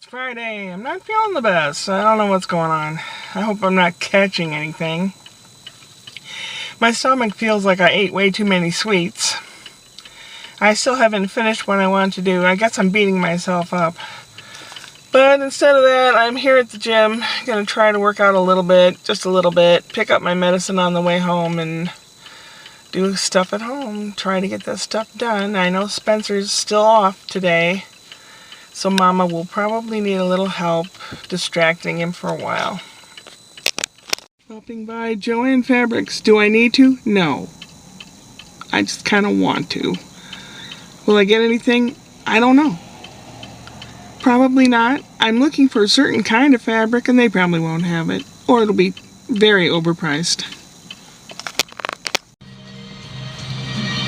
Friday. I'm not feeling the best. I don't know what's going on. I hope I'm not catching anything. My stomach feels like I ate way too many sweets. I still haven't finished what I want to do. I guess I'm beating myself up. But instead of that, I'm here at the gym. Gonna try to work out a little bit, just a little bit. Pick up my medicine on the way home and do stuff at home. Try to get this stuff done. I know Spencer's still off today. So Mama will probably need a little help distracting him for a while. Stopping by Joann Fabrics. Do I need to? No. I just kind of want to. Will I get anything? I don't know. Probably not. I'm looking for a certain kind of fabric and they probably won't have it. Or it'll be very overpriced.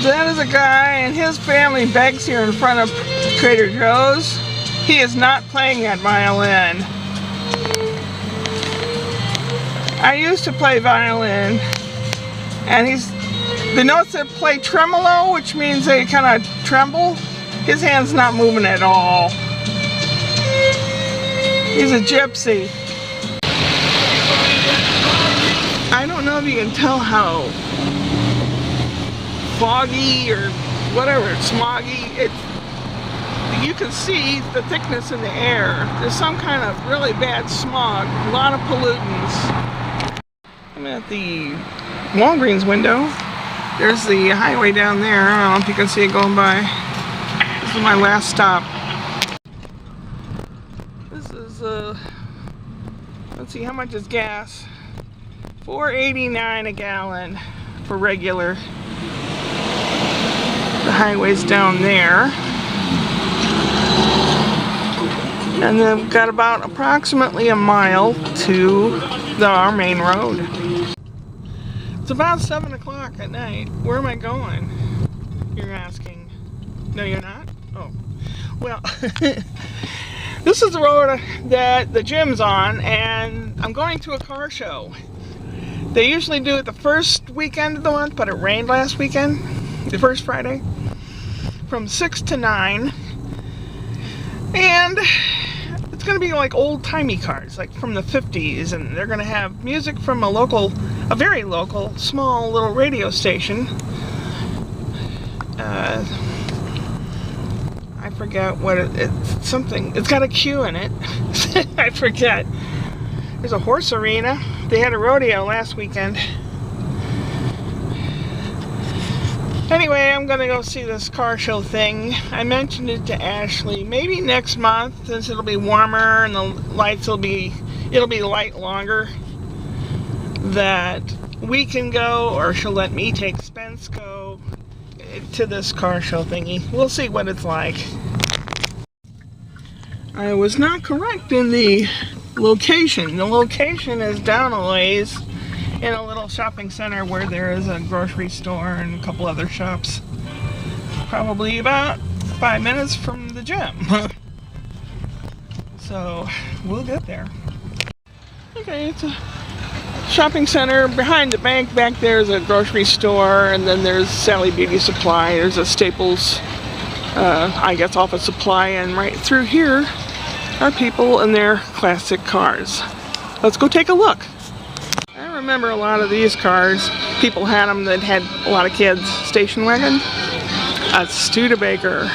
That is a guy and his family begs here in front of Trader Joe's. He is not playing that violin. I used to play violin, and the notes that play tremolo, which means they kind of tremble, his hand's not moving at all. He's a gypsy. I don't know if you can tell how foggy or whatever, smoggy, you can see the thickness in the air. There's some kind of really bad smog, a lot of pollutants. I'm at the Walgreens window. There's the highway down there. I don't know if you can see it going by. This is my last stop. This is, let's see, how much is gas? $4.89 a gallon for regular. The highway's down there. And then we've got about approximately a mile to our main road. It's about 7 o'clock at night. Where am I going? You're asking. No, you're not? Oh. Well, this is the road that the gym's on, and I'm going to a car show. They usually do it the first weekend of the month, but it rained last weekend, the first Friday, from 6 to 9. And it's going to be like old-timey cars, like from the 50s, and they're going to have music from a very local, small little radio station. I forget what it's something. It's got a Q in it. I forget. There's a horse arena. They had a rodeo last weekend. Anyway, I'm gonna go see this car show thing. I mentioned it to Ashley. Maybe next month, since it'll be warmer and the lights it'll be light longer, that we can go, or she'll let me take Spence go to this car show thingy. We'll see what it's like. I was not correct in the location. The location is down a ways in a little shopping center where there is a grocery store and a couple other shops. Probably about 5 minutes from the gym. So we'll get there. Okay, it's a shopping center. Behind the bank back there is a grocery store, and then there's Sally Beauty Supply. There's a Staples, I guess, office supply, and right through here are people in their classic cars. Let's go take a look. I remember a lot of these cars. People had them that had a lot of kids. Station wagon. A Studebaker.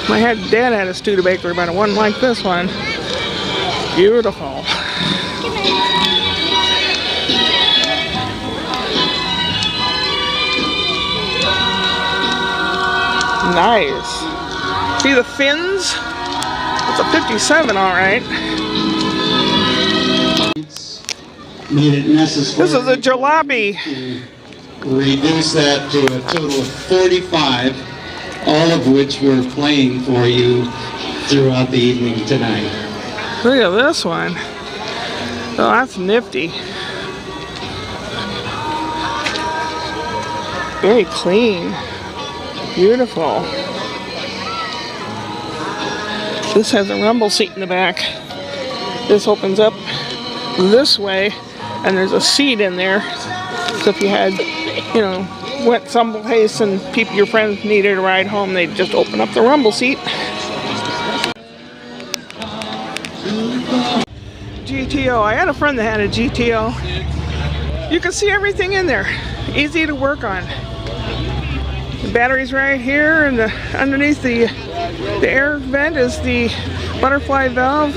My dad had a Studebaker, but it wasn't like this one. Beautiful. Nice. See the fins? It's a 57, all right. Made it necessary. This is a jalopy. To reduce that to a total of 45, all of which we're playing for you throughout the evening tonight. Look at this one. Oh, that's nifty. Very clean. Beautiful. This has a rumble seat in the back. This opens up this way, and there's a seat in there. So if you had, you know, went someplace and your friends needed a ride home, they'd just open up the rumble seat. GTO. I had a friend that had a GTO. You can see everything in there. Easy to work on. The battery's right here, and underneath the air vent is the butterfly valve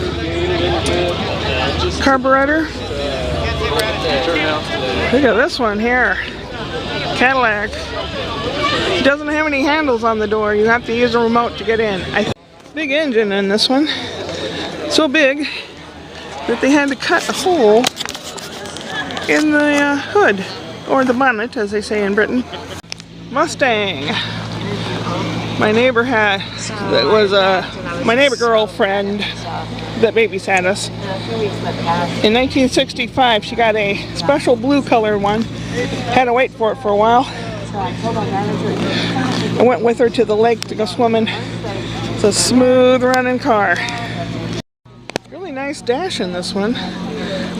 carburetor. Look at this one here. Cadillac. It doesn't have any handles on the door. You have to use a remote to get in. Big engine in this one. So big that they had to cut a hole in the hood, or the bonnet as they say in Britain. Mustang. My neighbor had, that was my neighbor girlfriend that babysat us. In 1965 she got a special blue color one. Had to wait for it for a while. I went with her to the lake to go swimming. It's a smooth running car. Really nice dash in this one.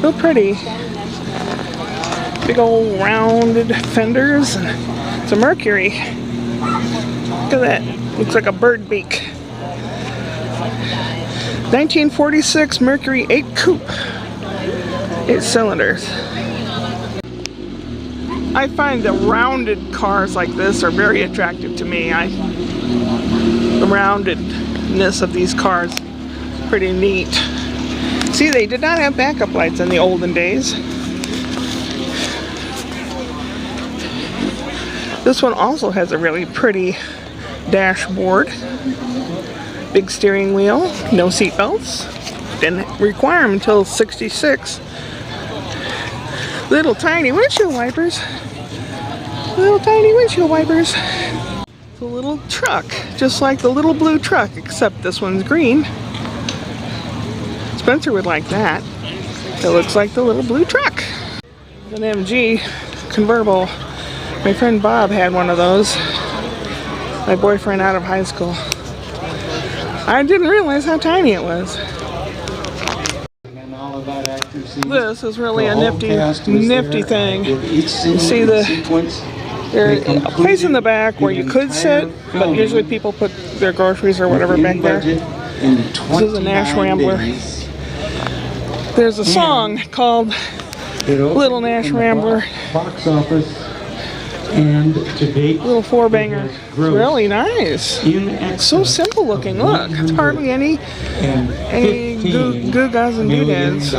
Real pretty. Big old rounded fenders. And it's a Mercury. Look at that. Looks like a bird beak. 1946 Mercury 8 Coupe. 8 cylinders. I find the rounded cars like this are very attractive to me. The roundedness of these cars, pretty neat. See, they did not have backup lights in the olden days. This one also has a really pretty dashboard. Big steering wheel, no seat belts. Didn't require them until '66. Little tiny windshield wipers. Little tiny windshield wipers. It's a little truck, just like the little blue truck, except this one's green. Spencer would like that. It looks like the little blue truck. An MG convertible. My friend Bob had one of those. My boyfriend out of high school. I didn't realize how tiny it was. This is really a nifty thing. You see there's a place in the back where you could sit, but usually people put their groceries or whatever back there. This is a Nash Rambler. There's a song called Little Nash Rambler. Box office and to date, little four banger. It's really nice. So simple looking. Look, it's hardly any goo-gaws and doodads.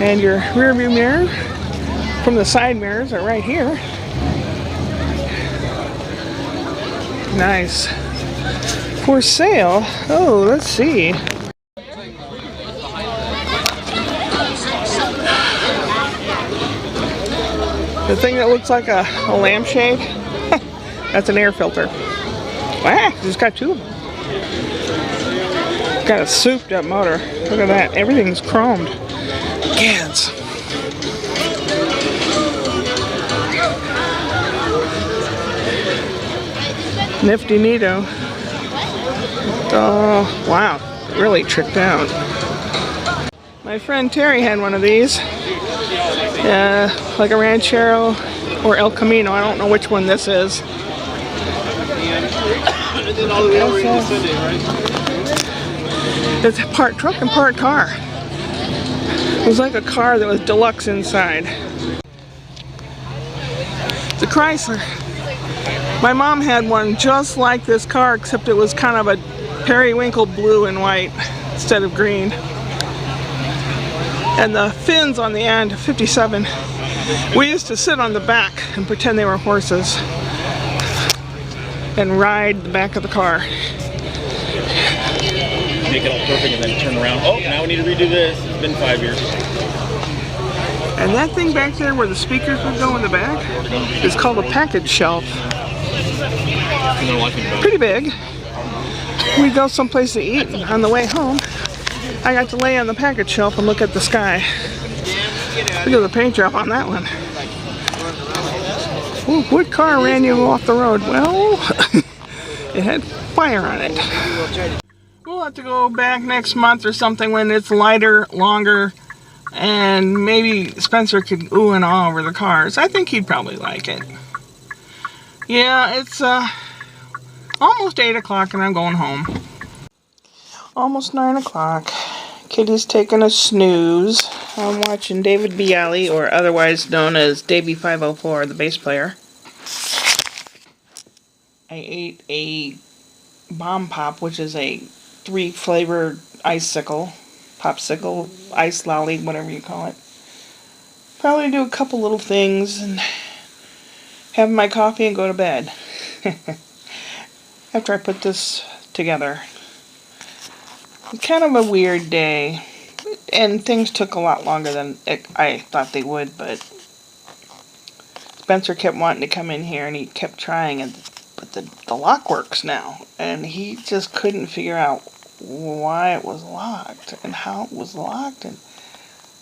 And your rear view mirror from the side mirrors are right here. Nice. For sale. Oh, let's see. The thing that looks like a lampshade, that's an air filter. Wow, just got two of them. Got a souped up motor. Look at that, everything's chromed. Gads. Nifty neato. Oh, wow, really tricked out. My friend Terry had one of these. Like a Ranchero or El Camino. I don't know which one this is. It's part truck and part car. It was like a car that was deluxe inside. It's a Chrysler. My mom had one just like this car, except it was kind of a periwinkle blue and white instead of green. And the fins on the end, 57. We used to sit on the back and pretend they were horses and ride the back of the car. Make it all perfect and then turn around. Oh, now we need to redo this. It's been 5 years. And that thing back there where the speakers would go in the back is called a package shelf. Pretty big. We'd go someplace to eat, and on the way home, I got to lay on the package shelf and look at the sky. Look at the paint job on that one. Ooh, what car ran you off the road? Well, it had fire on it. We'll have to go back next month or something when it's lighter, longer, and maybe Spencer could ooh and ah over the cars. I think he'd probably like it. Yeah, it's almost 8 o'clock and I'm going home. Almost 9 o'clock. Kitty's taking a snooze. I'm watching David Bialy, or otherwise known as Davey 504, the bass player. I ate a Bomb Pop, which is a 3-flavored icicle, popsicle, ice lolly, whatever you call it. Probably do a couple little things and have my coffee and go to bed. After I put this together. Kind of a weird day, and things took a lot longer than I thought they would, but Spencer kept wanting to come in here and he kept trying, but the lock works now, and he just couldn't figure out why it was locked and how it was locked, and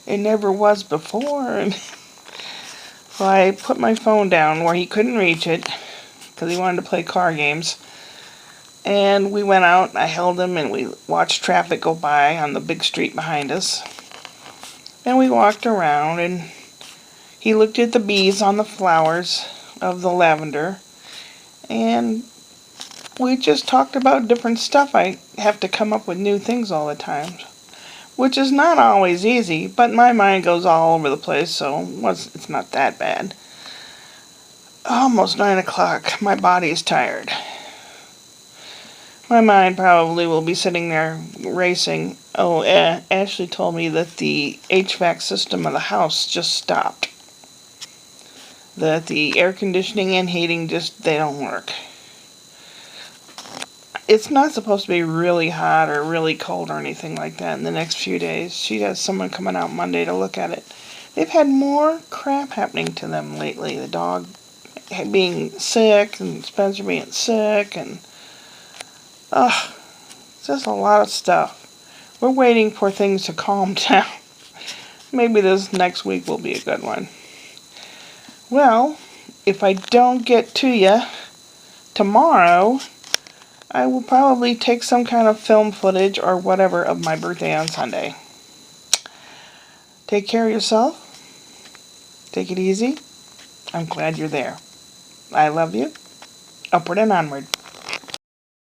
it never was before. And so I put my phone down where he couldn't reach it because he wanted to play car games. And we went out, I held him, and we watched traffic go by on the big street behind us. And we walked around, and he looked at the bees on the flowers of the lavender. And we just talked about different stuff. I have to come up with new things all the time, which is not always easy, but my mind goes all over the place, so it's not that bad. Almost 9 o'clock. My body is tired. My mind probably will be sitting there racing. Oh, Ashley told me that the HVAC system of the house just stopped. That the air conditioning and heating they don't work. It's not supposed to be really hot or really cold or anything like that in the next few days. She has someone coming out Monday to look at it. They've had more crap happening to them lately. The dog being sick and Spencer being sick and it's just a lot of stuff. We're waiting for things to calm down. Maybe this next week will be a good one. Well, if I don't get to you tomorrow, I will probably take some kind of film footage or whatever of my birthday on Sunday. Take care of yourself. Take it easy. I'm glad you're there. I love you. Upward and onward.